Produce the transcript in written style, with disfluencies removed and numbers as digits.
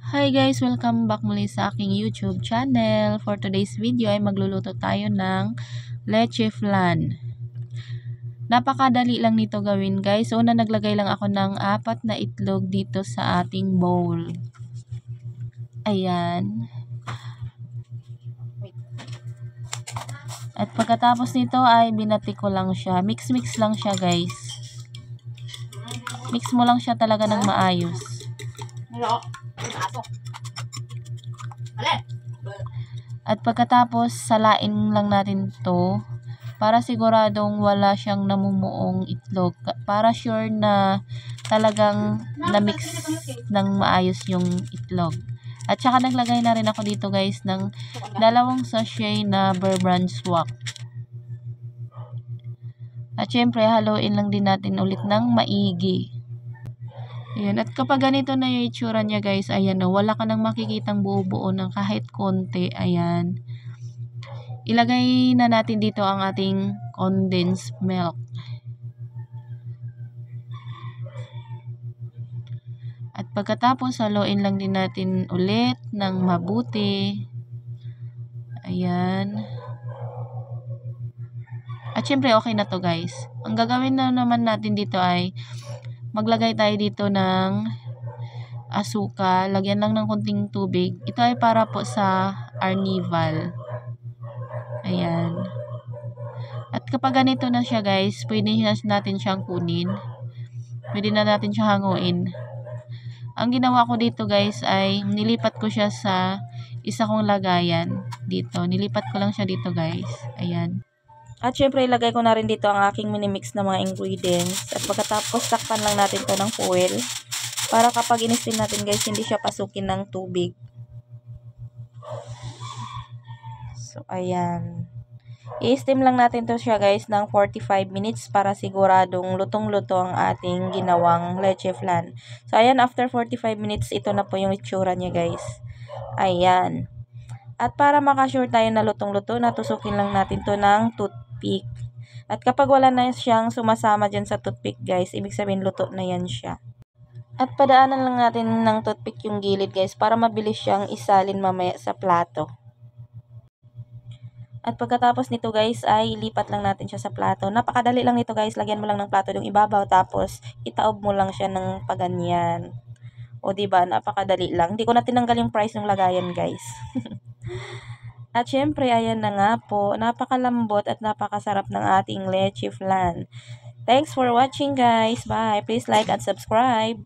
Hi guys! Welcome back muli sa aking YouTube channel. For today's video ay magluluto tayo ng leche flan. Napakadali lang nito gawin guys. Una naglagay lang ako ng 4 na itlog dito sa ating bowl. Ayan. At pagkatapos nito ay binati ko lang siya. Mix lang siya guys. Mix mo lang siya talaga ng maayos. At pagkatapos salain lang natin to para siguradong wala siyang namumuong itlog. Para sure na talagang na-mix ng maayos yung itlog. At saka naglagay na rin ako dito guys ng 2 sachet na Bear Brand Swak. At syempre haluin lang din natin ulit ng maigi. Ayan. At kapag ganito na yung itsura niya guys, ayan o, wala ka nang makikitang buo-buo ng kahit konti. Ayan. Ilagay na natin dito ang ating condensed milk. At pagkatapos, haluin lang din natin ulit ng mabuti. Ayan. At syempre okay na to guys. Ang gagawin na naman natin dito ay maglagay tayo dito ng asukal. Lagyan lang ng konting tubig. Ito ay para po sa arnival. Ayan. At kapag ganito na siya guys, pwede natin siyang kunin. Pwede na natin siya hanguin. Ang ginawa ko dito guys ay nilipat ko siya sa isa kong lagayan dito. Nilipat ko lang siya dito guys. Ayan. At syempre ilagay ko na rin dito ang aking minimix na mga ingredients. At pagkatapos takpan lang natin to ng foil. Para kapag in-steam natin guys, hindi siya pasukin ng tubig. So ayan. I-steam lang natin to siya guys ng 45 minutes para siguradong lutong-luto ang ating ginawang leche flan. So ayan, after 45 minutes, ito na po yung itsura niya guys. Ayan. At para makasure tayo na lutong-luto, natusukin lang natin to ng toothpick. At kapag wala na siyang sumasama dyan sa toothpick guys, ibig sabihin luto na yan siya. At padaanan lang natin ng toothpick yung gilid guys para mabilis siyang isalin mamaya sa plato. At pagkatapos nito guys ay ilipat lang natin siya sa plato. Napakadali lang nito guys. Lagyan mo lang ng plato yung ibabaw tapos itaob mo lang siya ng paganyan. O diba, napakadali lang. Hindi ko na tinanggal yung price ng lagayan guys. At syempre ayan na nga po. Napakalambot at napakasarap ng ating leche flan. Thanks for watching guys. Bye. Please like and subscribe.